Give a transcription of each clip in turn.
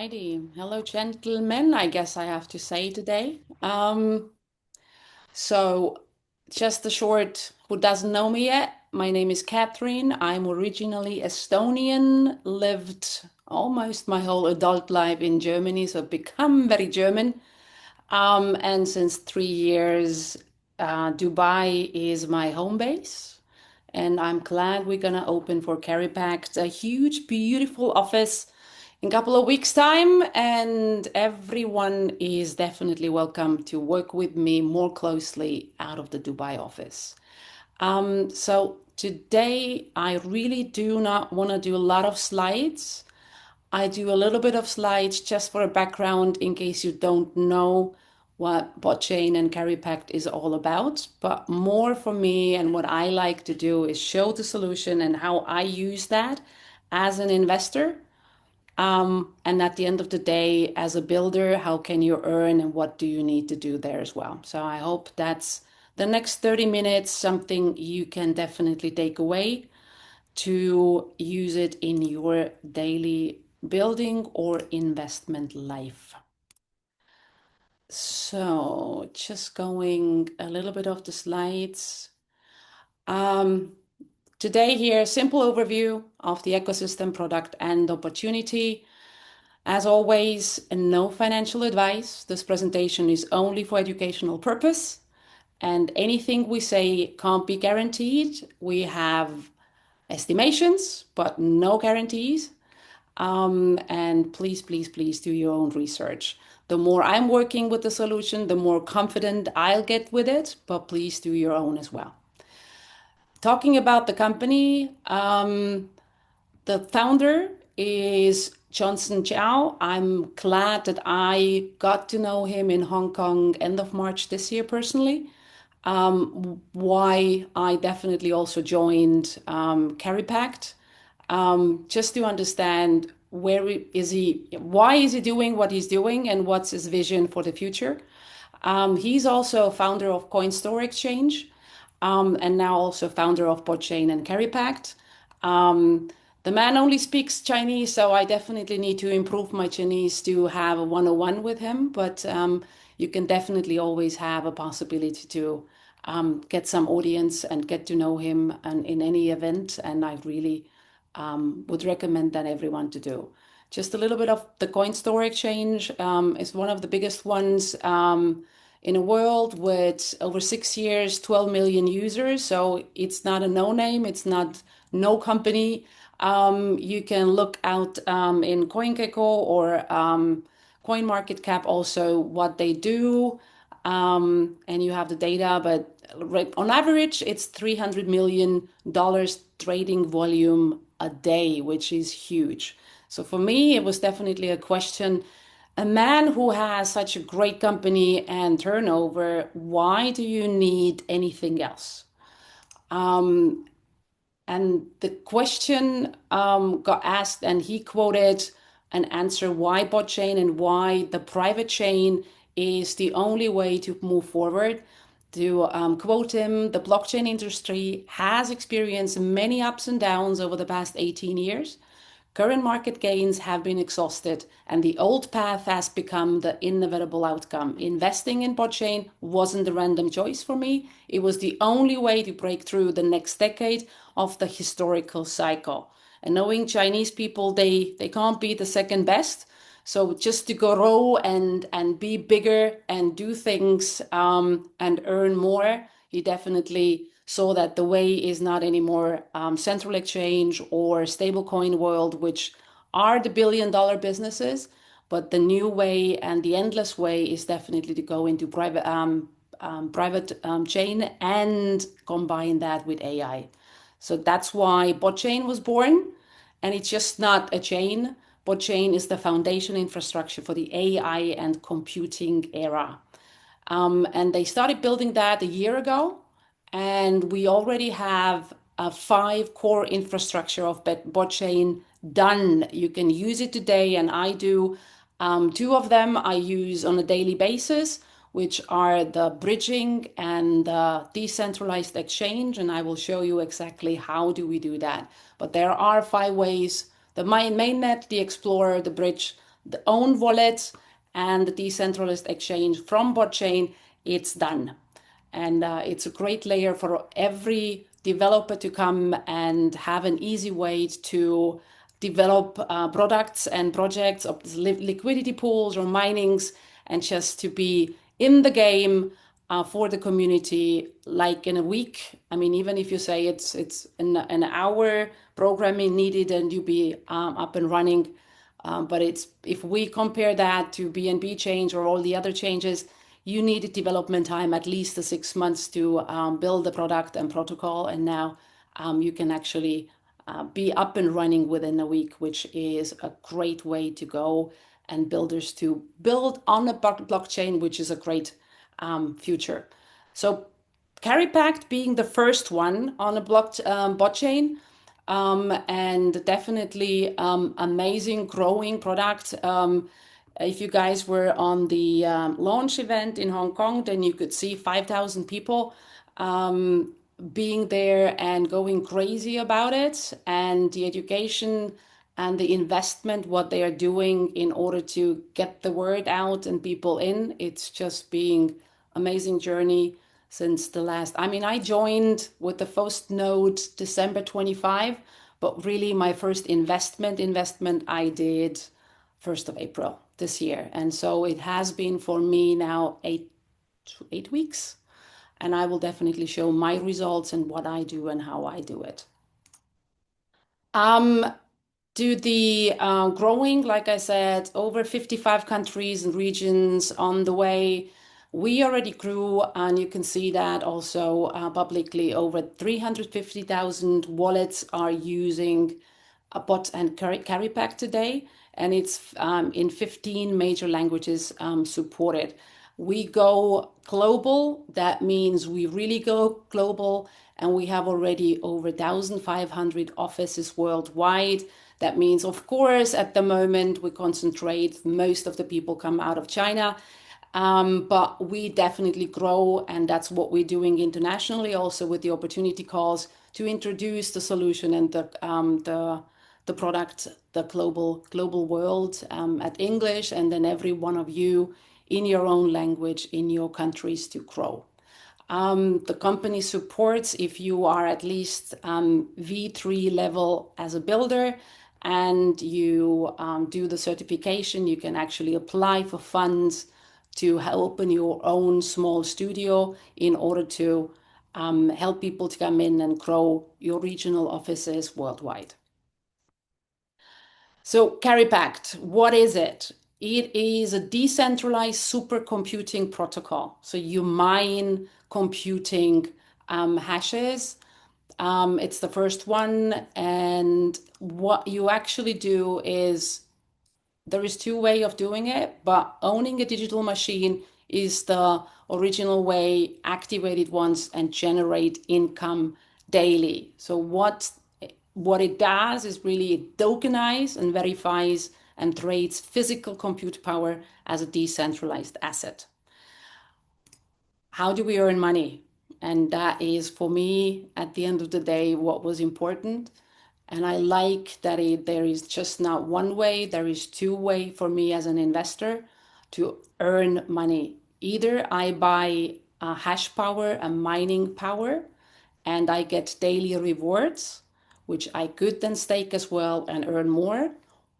Alrighty. Hello, gentlemen, I guess I have to say today. So just a short, who doesn't know me yet, my name is Catherine. I'm originally Estonian, lived almost my whole adult life in Germany, so become very German. And since 3 years, Dubai is my home base. And I'm glad we're gonna open for Cary Pact a huge, beautiful office in a couple of weeks' time, and everyone is definitely welcome to work with me more closely out of the Dubai office. So today I really do not want to do a lot of slides. I do a little bit of slides just for a background in case you don't know what blockchain and Cary Pact is all about. But more for me and what I like to do is show the solution and how I use that as an investor. And at the end of the day, as a builder, how can you earn and what do you need to do there as well? So I hope that's the next 30 minutes, something you can definitely take away to use it in your daily building or investment life. So just going a little bit of the slides. Um, Today here, simple overview of the ecosystem, product and opportunity. As always, no financial advice. This presentation is only for educational purpose, and anything we say can't be guaranteed. We have estimations, but no guarantees. And please, please, please do your own research. The more I'm working with the solution, the more confident I'll get with it, but please do your own as well. Talking about the company, the founder is Johnson Chow. I'm glad that I got to know him in Hong Kong end of March this year personally. Why I definitely also joined Cary Pact, just to understand why is he doing what he's doing, and what's his vision for the future. He's also founder of Coin Store Exchange, and now also founder of Botchain and Cary Pact. The man only speaks Chinese, so I definitely need to improve my Chinese to have a 101 with him. But you can definitely always have a possibility to get some audience and get to know him in any event. And I really would recommend that everyone to do. Just a little bit of the coin store exchange is one of the biggest ones in a world with over 6 years, 12 million users. So it's not a no name, it's not no company. You can look out in CoinGecko or CoinMarketCap also what they do, and you have the data. But on average, it's $300 million trading volume a day, which is huge. So for me, it was definitely a question. A man who has such a great company and turnover, why do you need anything else? And the question got asked, and he quoted an answer why botchain and why the private chain is the only way to move forward. To quote him, the blockchain industry has experienced many ups and downs over the past 18 years. Current market gains have been exhausted, and the old path has become the inevitable outcome. Investing in botchain wasn't a random choice for me. It was the only way to break through the next decade of the historical cycle. And knowing Chinese people, they can't be the second best. So just to grow and be bigger and do things and earn more, he definitely saw that the way is not anymore central exchange or stablecoin world, which are the billion-dollar businesses, but the new way and the endless way is definitely to go into private chain and combine that with AI. So that's why Botchain was born, and it's just not a chain. Botchain is the foundation infrastructure for the AI and computing era. And they started building that a year ago, and we already have a 5 core infrastructure of botchain done. You can use it today, and I do. 2 of them I use on a daily basis, which are the bridging and the decentralized exchange, and I will show you exactly how do we do that. But there are 5 ways: the mainnet, the explorer, the bridge, the own wallet and the decentralized exchange from botchain, it's done. And it's a great layer for every developer to come and have an easy way to develop products and projects of liquidity pools or minings, and just to be in the game for the community, like in a week. I mean, even if you say it's an hour programming needed and you be up and running, but it's, if we compare that to BNB change or all the other changes, you needed development time at least 6 months to build the product and protocol, and now you can actually be up and running within a week, which is a great way to go, and builders to build on a blockchain, which is a great future. So Cary Pact being the first one on a blockchain, and definitely amazing growing product. If you guys were on the launch event in Hong Kong, then you could see 5,000 people being there and going crazy about it, and the education and the investment, what they are doing in order to get the word out and people in. It's just being amazing journey since the last, I mean, I joined with the first node December 25, but really my first investment I did 1st of April this year. And so it has been for me now 8 weeks, and I will definitely show my results and what I do and how I do it. To the growing, like I said, over 55 countries and regions on the way. We already grew, and you can see that also publicly. Over 350,000 wallets are using a bot and Cary Pact today, and it's in 15 major languages supported. We go global. That means we really go global, and we have already over 1,500 offices worldwide. That means, of course, at the moment we concentrate, most of the people come out of China, but we definitely grow, and that's what we're doing internationally, also with the opportunity calls to introduce the solution and the product, the global world at English, and then every one of you in your own language in your countries to grow. The company supports, if you are at least V3 level as a builder and you do the certification, you can actually apply for funds to open your own small studio in order to help people to come in and grow your regional offices worldwide. So Cary Pact, what is it? It is a decentralized supercomputing protocol. So you mine computing hashes. It's the first one. And what you actually do is, there is two ways of doing it, but owning a digital machine is the original way, activate it once and generate income daily. So what it does is really it tokenizes and verifies and trades physical compute power as a decentralized asset. How do we earn money? And that is, for me, at the end of the day, what was important. And I like that there is just not one way, there is two ways for me as an investor to earn money. Either I buy hash power and mining power, and I get daily rewards, which I could then stake as well and earn more.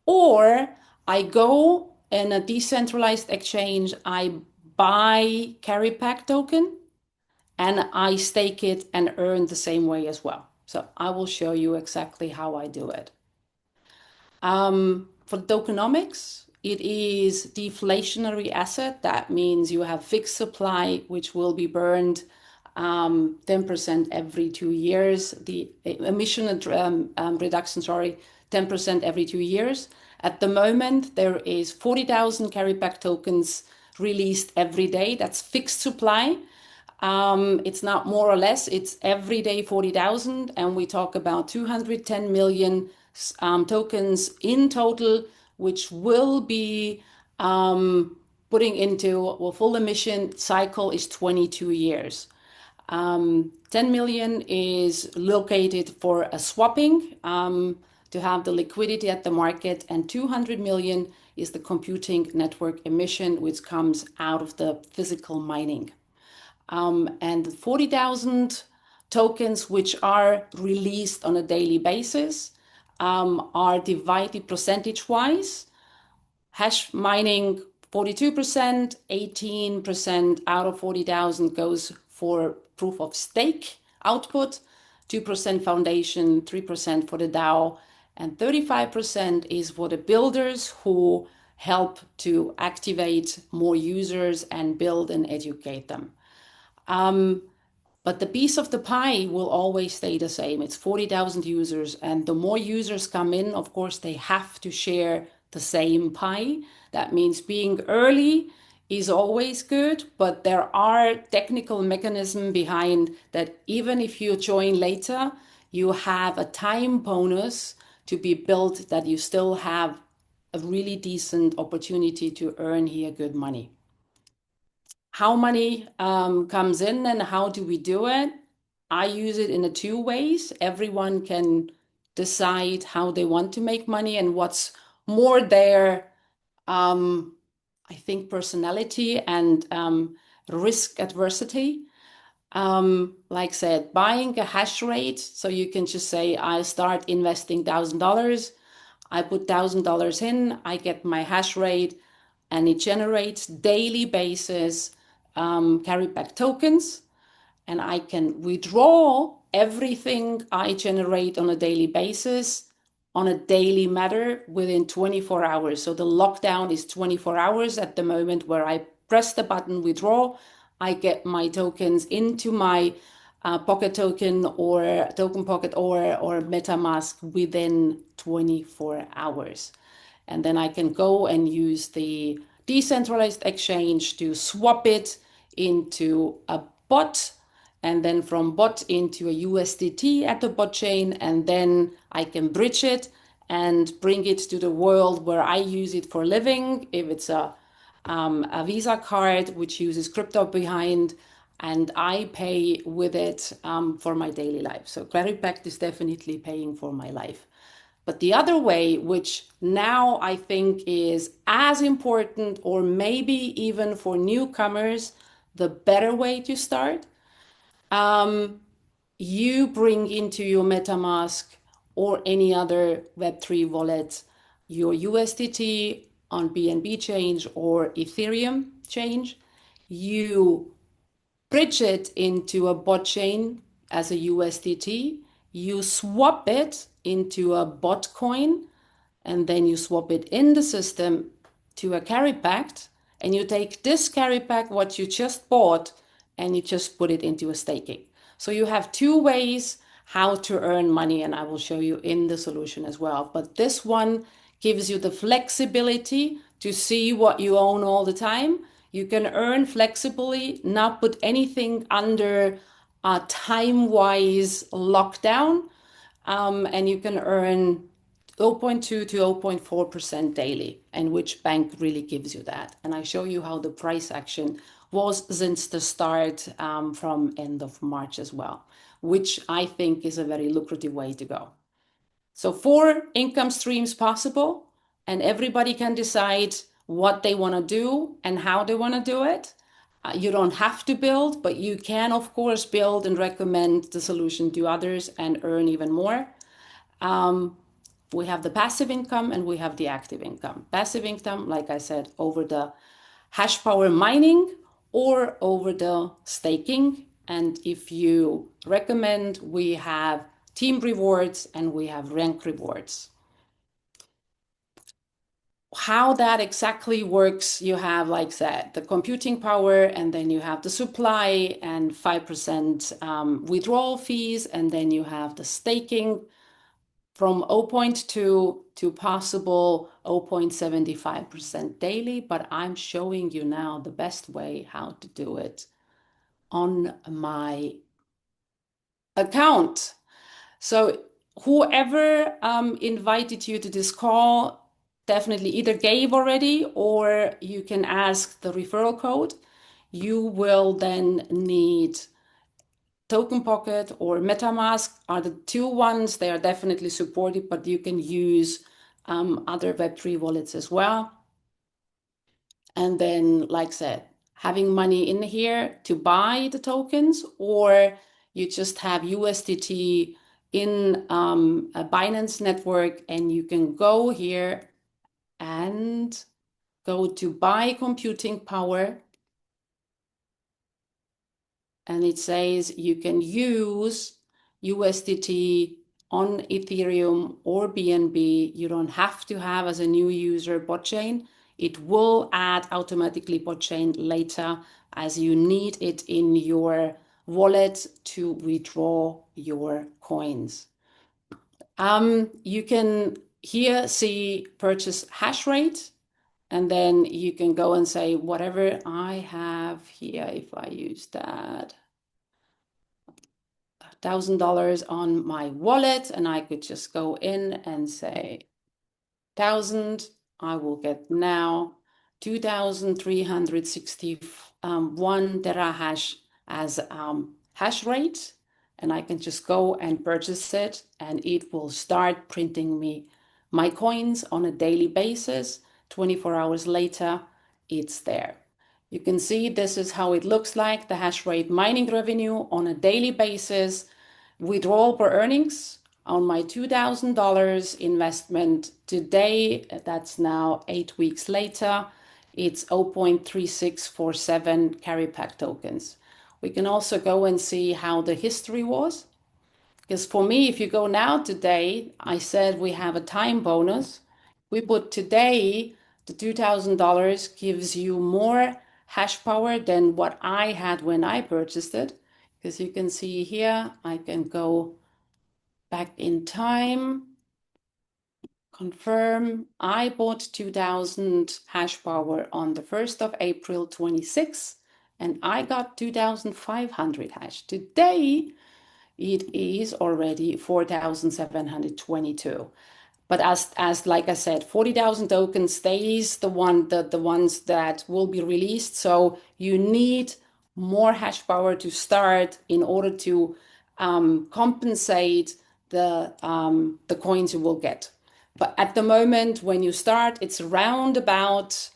Or I go in a decentralized exchange, I buy Cary Pact token, and I stake it and earn the same way as well. So I will show you exactly how I do it. For tokenomics, it is deflationary asset. That means you have fixed supply, which will be burned 10% every 2 years. The emission reduction, 10% every 2 years. At the moment, there is 40,000 Cary Pact tokens released every day. That's fixed supply. It's not more or less, it's every day 40,000, and we talk about 210 million tokens in total, which will be putting into, well, full emission cycle is 22 years. 10 million is located for a swapping to have the liquidity at the market, and 200 million is the computing network emission, which comes out of the physical mining. And 40,000 tokens, which are released on a daily basis, are divided percentage-wise. Hash mining 42%, 18% out of 40,000 goes for proof of stake output, 2% foundation, 3% for the DAO, and 35% is for the builders who help to activate more users and build and educate them. But the piece of the pie will always stay the same. It's 40,000 users, and the more users come in, of course, they have to share the same pie. That means being early is always good, but there are technical mechanisms behind that. Even if you join later, you have a time bonus to be built that you still have a really decent opportunity to earn here good money. How money comes in and how do we do it? I use it in two ways. Everyone can decide how they want to make money and what's more their, I think, personality and risk adversity. Like I said, buying a hash rate, so you can just say, I start investing $1,000, I put $1,000 in, I get my hash rate, and it generates daily basis Cary Pact tokens, and I can withdraw everything I generate on a daily basis on a daily matter within 24 hours. So the lockdown is 24 hours at the moment where I press the button withdraw. I get my tokens into my Pocket Token or Token Pocket or MetaMask within 24 hours. And then I can go and use the decentralized exchange to swap it into a bot, and then from bot into a USDT at the bot chain, and then I can bridge it and bring it to the world where I use it for living. If it's a Visa card which uses crypto behind, and I pay with it for my daily life. So Cary Pact is definitely paying for my life. But the other way, which now I think is as important, or maybe even for newcomers, the better way to start, you bring into your MetaMask or any other Web3 wallet your USDT on BNB change or Ethereum change. You bridge it into a bot chain as a USDT. You swap it into a bot coin, and then you swap it in the system to a Cary Pact, and you take this Cary Pact, what you just bought, and you just put it into a staking. So you have two ways how to earn money, and I will show you in the solution as well. But this one gives you the flexibility to see what you own all the time. You can earn flexibly, not put anything under a time-wise lockdown, and you can earn 0.2 to 0.4% daily, and which bank really gives you that. And I show you how the price action was since the start from end of March as well, which I think is a very lucrative way to go. So 4 income streams possible, and everybody can decide what they want to do and how they want to do it. You don't have to build, but you can, of course, build and recommend the solution to others and earn even more. We have the passive income and we have the active income. Passive income, like I said, over the hash power mining or over the staking. And if you recommend, we have team rewards and we have rank rewards. How that exactly works, you have, like I said, the computing power, and then you have the supply and 5% withdrawal fees, and then you have the staking from 0.2 to possible 0.75% daily. But I'm showing you now the best way how to do it on my account. So whoever invited you to this call definitely either gave already, or you can ask the referral code. You will then need Token Pocket or MetaMask are the two ones. They are definitely supported, but you can use other Web3 wallets as well. And then, like I said, having money in here to buy the tokens, or you just have USDT in a Binance network, and you can go here and go to buy computing power. And it says you can use USDT on Ethereum or BNB. You don't have to have as a new user botchain. It will add automatically botchain later as you need it in your wallet to withdraw your coins. You can here see purchase hash rate, and then you can go and say whatever I have here, if I use that, $1,000 on my wallet, and I could just go in and say 1,000. I will get now 2,361 terahash as hash rate, and I can just go and purchase it, and it will start printing me my coins on a daily basis. 24 hours later, it's there. You can see this is how it looks like, the hash rate mining revenue on a daily basis, withdrawal per earnings on my $2,000 investment today. That's now 8 weeks later. It's 0.3647 Cary Pact tokens. We can also go and see how the history was. Because for me, if you go now today, I said we have a time bonus. We put today, the $2,000 gives you more hash power than what I had when I purchased it. Because you can see here, I can go back in time, confirm. I bought 2,000 hash power on the 1st of April 26, and I got 2,500 hash. Today, it is already 4,722. But as like I said, 40,000 tokens stays the ones that will be released. So you need more hash power to start in order to compensate the coins you will get. But at the moment, when you start, it's around about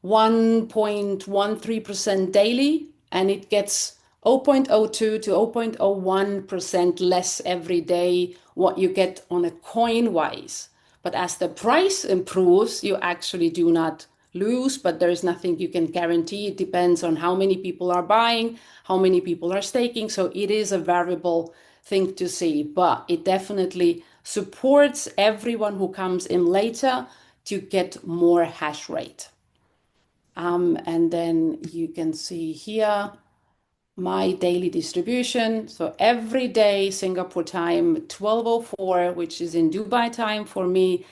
1.13% daily, and it gets 0.02 to 0.01% less every day what you get on a coin wise. But as the price improves, you actually do not lose, but there's nothing you can guarantee. It depends on how many people are buying, how many people are staking. So it is a variable thing to see, but it definitely supports everyone who comes in later to get more hash rate. And then you can see here my daily distribution. So every day, Singapore time, 12:04, which is in Dubai time for me,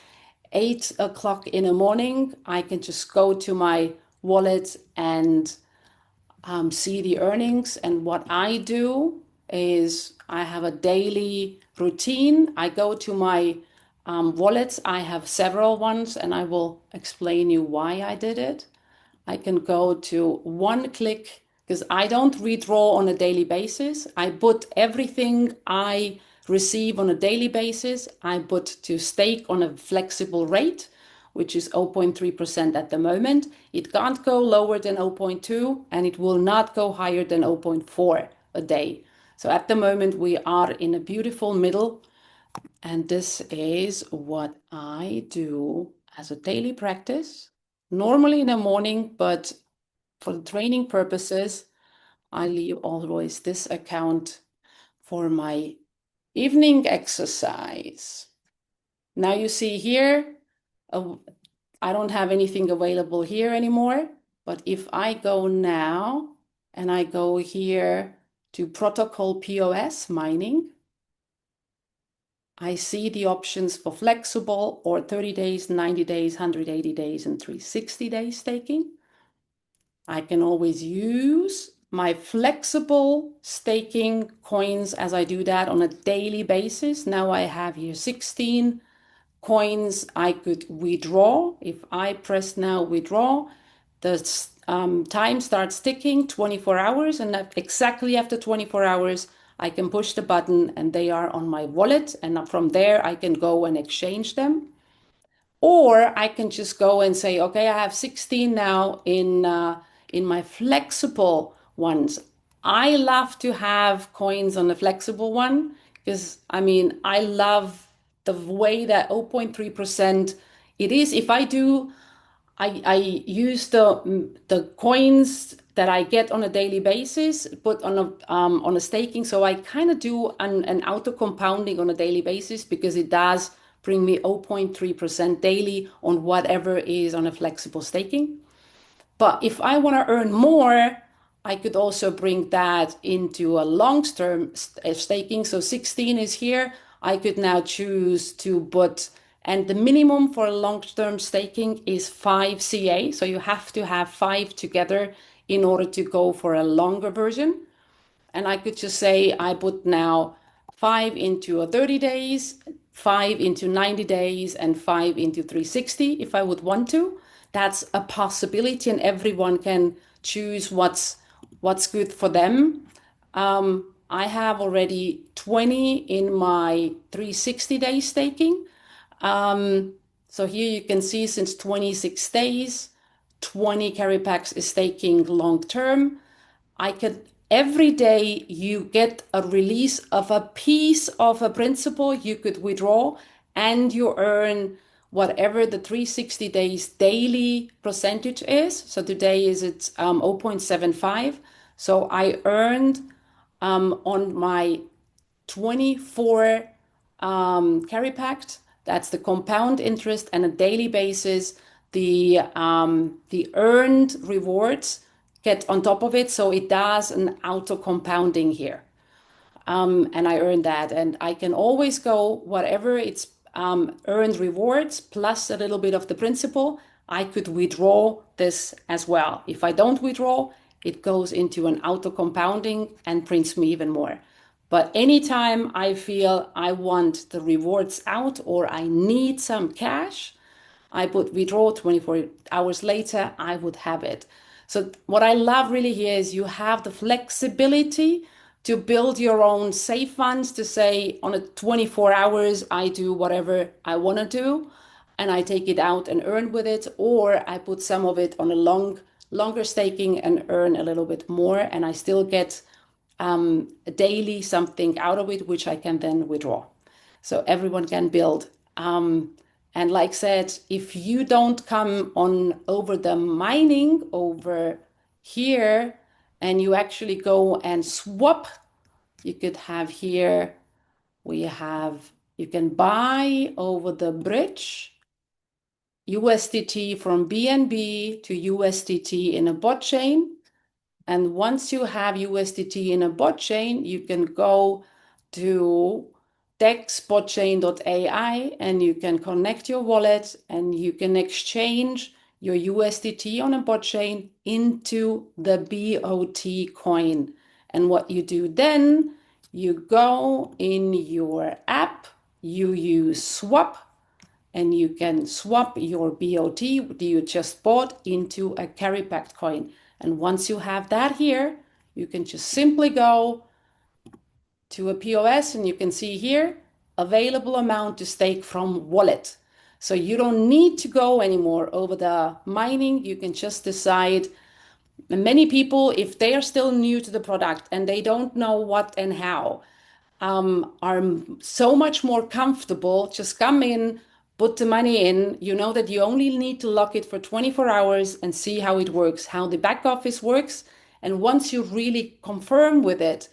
8 o'clock in the morning, I can just go to my wallet and see the earnings. And what I do is I have a daily routine. I go to my wallets. I have several ones, and I will explain you why I did it. I can go to one click because I don't withdraw on a daily basis. I put everything I receive on a daily basis. I put to stake on a flexible rate, which is 0.3% at the moment. It can't go lower than 0.2, and it will not go higher than 0.4 a day. So at the moment, we are in a beautiful middle, and this is what I do as a daily practice, normally in the morning, but for the training purposes, I leave always this account for my evening exercise. Now you see here, I don't have anything available here anymore, but if I go now and I go here to protocol POS mining, I see the options for flexible or 30 days, 90 days, 180 days, and 360 days staking. I can always use my flexible staking coins as I do that on a daily basis. Now I have here 16 coins I could withdraw. If I press now withdraw, the time starts ticking 24 hours, and exactly after 24 hours, I can push the button and they are on my wallet, and from there I can go and exchange them. Or I can just go and say, okay, I have 16 now in my flexible ones. I love to have coins on the flexible one because I mean, I love the way that 0.3% it is. If I do, I use the coins that I get on a daily basis, put on a staking. So I kind of do an auto compounding on a daily basis because it does bring me 0.3% daily on whatever is on a flexible staking. But if I want to earn more, I could also bring that into a long-term staking. So 16 is here. I could now choose to put, and the minimum for long-term staking is 5 CA. So you have to have 5 together in order to go for a longer version. And I could just say I put now 5 into a 30 days, 5 into 90 days, and 5 into 360 if I would want to. That's a possibility, and everyone can choose what's good for them. I have already 20 in my 360-day staking. So here you can see since 26 days, 20 Cary packs is staking long term. I could every day you get a release of a piece of a principal you could withdraw, and you earn whatever the 360 days daily percentage is. So today is it's 0.75. So I earned on my 24 Cary Pact. That's the compound interest and a daily basis. The earned rewards get on top of it, so it does an auto compounding here. And I earn that, and I can always go whatever it's earned rewards plus a little bit of the principal. I could withdraw this as well. If I don't withdraw, it goes into an auto compounding and prints me even more. But anytime I feel I want the rewards out or I need some cash, I would withdraw 24 hours later, I would have it. So what I love really here is you have the flexibility to build your own safe funds to say on a 24 hours, I do whatever I want to do and I take it out and earn with it, or I put some of it on a longer staking and earn a little bit more, and I still get daily something out of it, which I can then withdraw. So everyone can build. And like I said, if you don't come on over the mining over here and you actually go and swap, you could have here, you can buy over the bridge USDT from BNB to USDT in a bot chain. And once you have USDT in a bot chain, you can go to dexbotchain.ai and you can connect your wallet and you can exchange your USDT on a bot chain into the BOT coin. And what you do then, you go in your app, you use swap, and you can swap your BOT that you just bought into a Cary Pact coin. And once you have that here, you can just simply go to a POS and you can see here, available amount to stake from wallet. So you don't need to go anymore over the mining. You can just decide. And many people, if they are still new to the product and they don't know what and how, are so much more comfortable. Just come in, put the money in. You know that you only need to lock it for 24 hours and see how it works, how the back office works. And once you really confirm with it,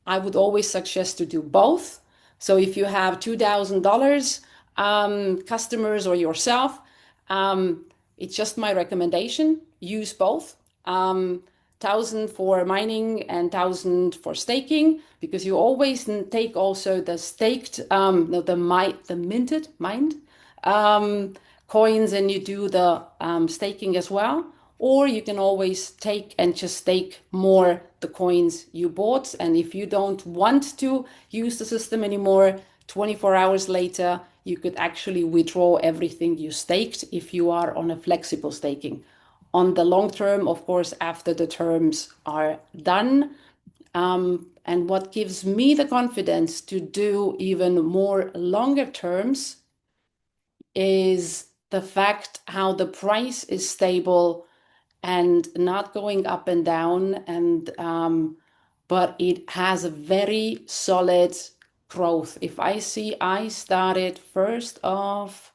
I would always suggest to do both. So if you have $2,000 customers or yourself, it's just my recommendation. Use both. 1,000 for mining and 1,000 for staking, because you always take also the staked, no, the mined coins, and you do the staking as well. Or you can always take and just stake more the coins you bought. And if you don't want to use the system anymore, 24 hours later, you could actually withdraw everything you staked if you are on a flexible staking. On the long term, of course, after the terms are done. And what gives me the confidence to do even more longer terms is the fact how the price is stable and not going up and down, and but it has a very solid growth. If I see, I started 1st of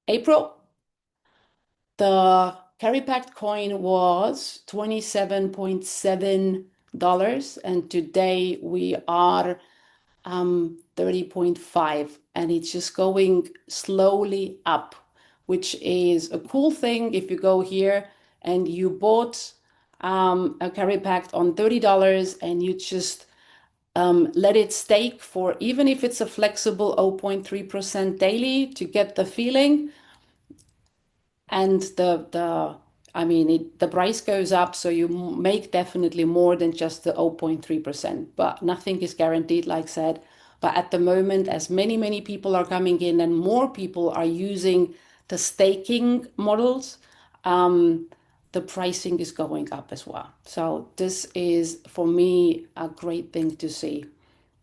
April. The Cary Pact coin was $27.7, and today we are 30.5, and it's just going slowly up, which is a cool thing. If you go here and you bought a Cary Pact on $30 and you just let it stake for, even if it's a flexible 0.3% daily, to get the feeling. And the price goes up, so you make definitely more than just the 0.3%, but nothing is guaranteed, like I said. But at the moment, as many people are coming in and more people are using the staking models, the pricing is going up as well. So this is, for me, a great thing to see.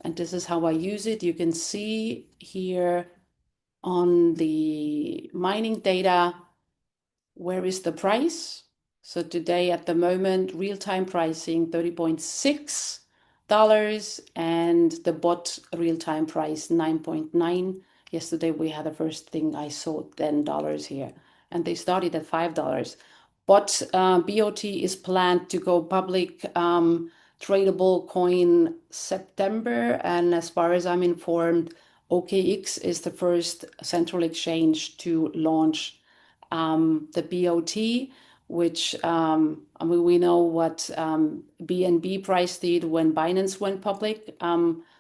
And this is how I use it. You can see here on the mining data, where is the price? So today at the moment, real-time pricing, $30.6, and the bot real-time price, 9.9. Yesterday we had the first thing I saw, $10 here, and they started at $5. But BOT is planned to go public, tradable coin September, and as far as I'm informed, OKX is the first central exchange to launch the BOT, which we know what BNB price did when Binance went public.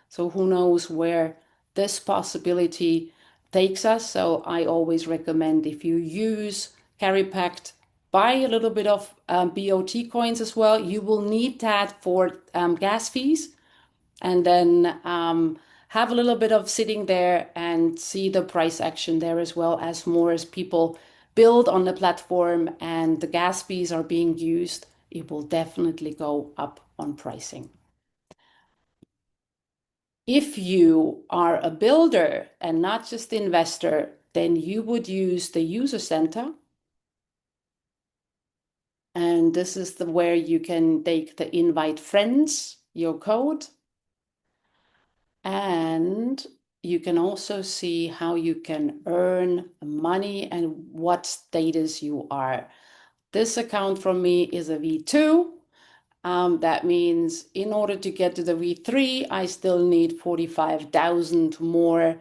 So who knows where this possibility takes us. So I always recommend, if you use Cary Pact, buy a little bit of BOT coins as well. You will need that for gas fees, and then have a little bit of sitting there and see the price action there, as well as more as people build on the platform and the gas fees are being used, it will definitely go up on pricing. If you are a builder and not just investor, then you would use the user center. And this is where you can take the invite friends, your code, and you can also see how you can earn money and what status you are. This account from me is a V2. That means in order to get to the V3, I still need 45,000 more,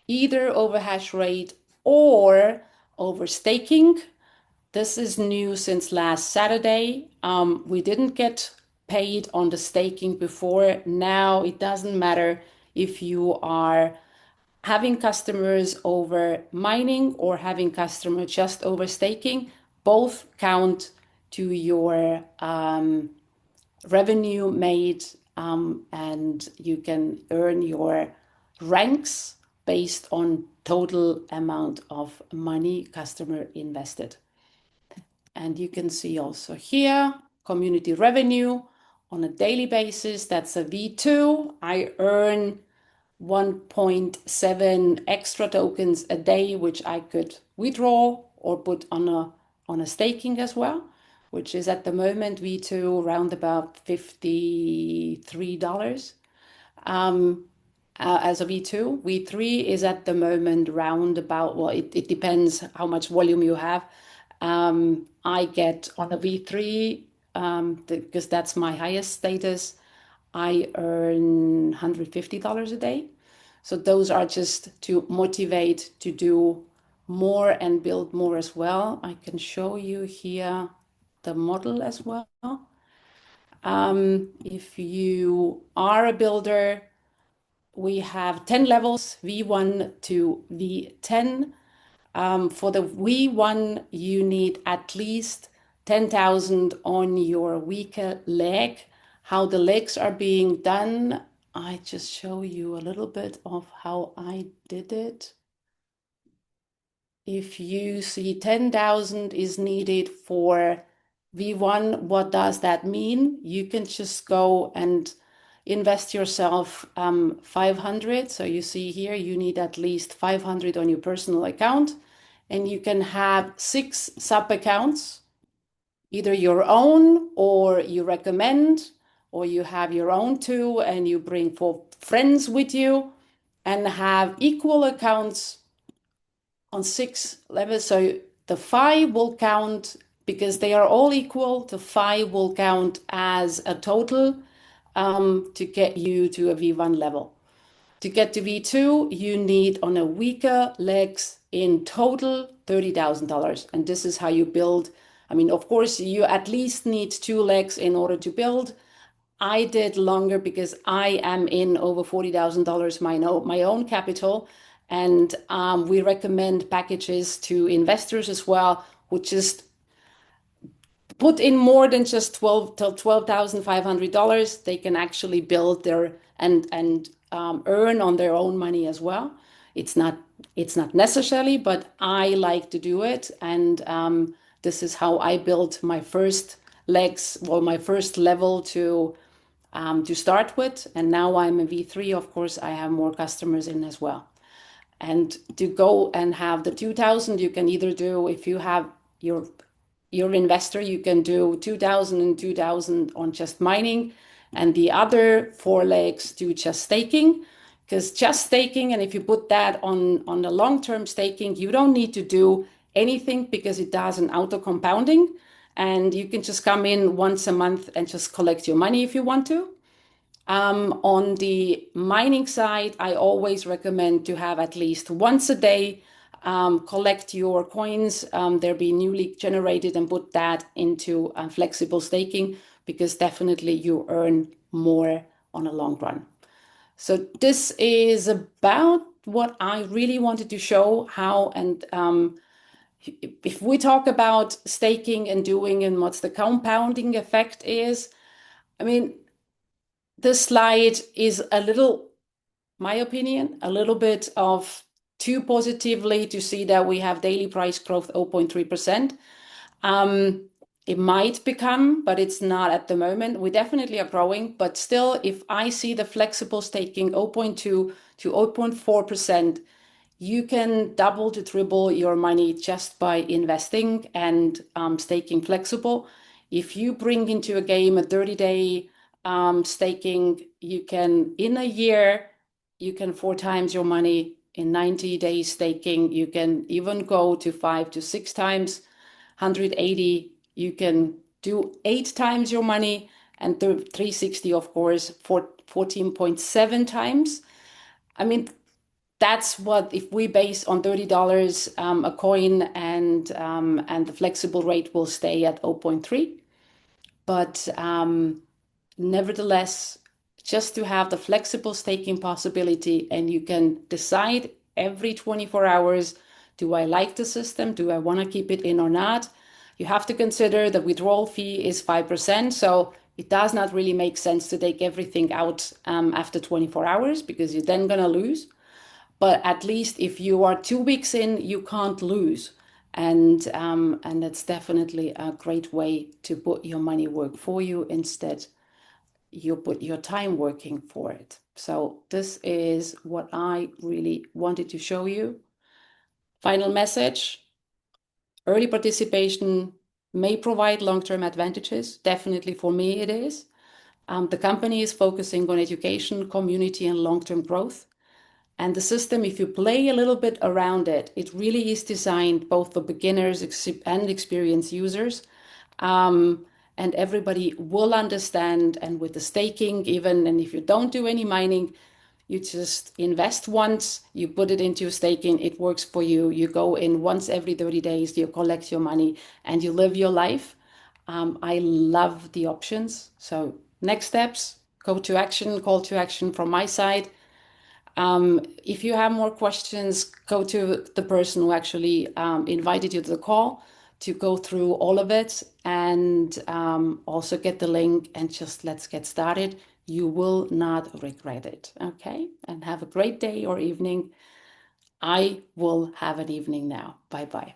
either over hash rate or over staking. This is new since last Saturday. We didn't get paid on the staking before. Now it doesn't matter if you are having customers over mining or having customers just over staking. Both count to your revenue made, and you can earn your ranks based on total amount of money customer invested. And you can see also here, community revenue on a daily basis. That's a V2. I earn 1.7 extra tokens a day, which I could withdraw or put on a staking as well, which is at the moment V2 around about $53 as a V2. V3 is at the moment round about, well, it depends how much volume you have. I get on a V3, because that's my highest status, I earn $150 a day. So those are just to motivate to do more and build more as well. I can show you here the model as well. If you are a builder, we have 10 levels, V1 to V10. For the V1, you need at least 10,000 on your weaker leg. How the legs are being done, I just show you a little bit of how I did it. If you see 10,000 is needed for V1, what does that mean? You can just go and invest yourself 500. So you see here, you need at least 500 on your personal account, and you can have 6 sub accounts, either your own or you recommend, or you have your own too, and you bring 4 friends with you and have equal accounts on 6 levels. So the 5 will count because they are all equal. The 5 will count as a total to get you to a V1 level. To get to V2, you need on a weaker legs in total $30,000. And this is how you build. I mean, of course, you at least need 2 legs in order to build. I did longer because I am in over $40,000 my own capital. And we recommend packages to investors as well, which just put in more than just $12,500. They can actually build their and earn on their own money as well. It's not necessarily, but I like to do it, and this is how I built my first legs, well, my first level to start with, and now I'm a V3. Of course, I have more customers in as well. And to go and have the 2,000, you can either do, if you have your investor, you can do 2,000 and 2,000 on just mining, and the other 4 legs do just staking. Because just staking, and if you put that on the long-term staking, you don't need to do anything because it does an auto compounding, and you can just come in once a month and just collect your money if you want to. On the mining side, I always recommend to have at least once a day, collect your coins, they'll be newly generated, and put that into flexible staking, because definitely you earn more on a long run. So this is about what I really wanted to show how, and if we talk about staking and doing and what's the compounding effect is, I mean, this slide is a little, my opinion, a little bit of too positively to see that we have daily price growth 0.3%. It might become, but it's not at the moment. We definitely are growing, but still, if I see the flexible staking 0.2 to 0.4%, you can double to triple your money just by investing and staking flexible. If you bring into a game a 30-day staking, you can, in a year, you can 4 times your money. In 90 days staking, you can even go to 5 to 6 times. 180, you can do 8 times your money, and 360, of course, 14.7 times. I mean, that's what, if we base on $30 a coin, and the flexible rate will stay at 0.3. But nevertheless, just to have the flexible staking possibility, and you can decide every 24 hours, do I like the system? Do I want to keep it in or not? You have to consider the withdrawal fee is 5%. So it does not really make sense to take everything out after 24 hours, because you're then going to lose. But at least if you are 2 weeks in, you can't lose. And that's definitely a great way to put your money work for you. Instead, you put your time working for it. So this is what I really wanted to show you. Final message: early participation may provide long-term advantages. Definitely for me it is. The company is focusing on education, community, and long-term growth. And the system, if you play a little bit around it, it really is designed both for beginners and experienced users. And everybody will understand. And with the staking, even, and if you don't do any mining, you just invest once, you put it into staking, it works for you. You go in once every 30 days, you collect your money, and you live your life. I love the options. So next steps, call to action from my side. If you have more questions, go to the person who actually invited you to the call to go through all of it, and also get the link, and just let's get started. You will not regret it. Okay? And have a great day or evening. I will have an evening now. Bye-bye.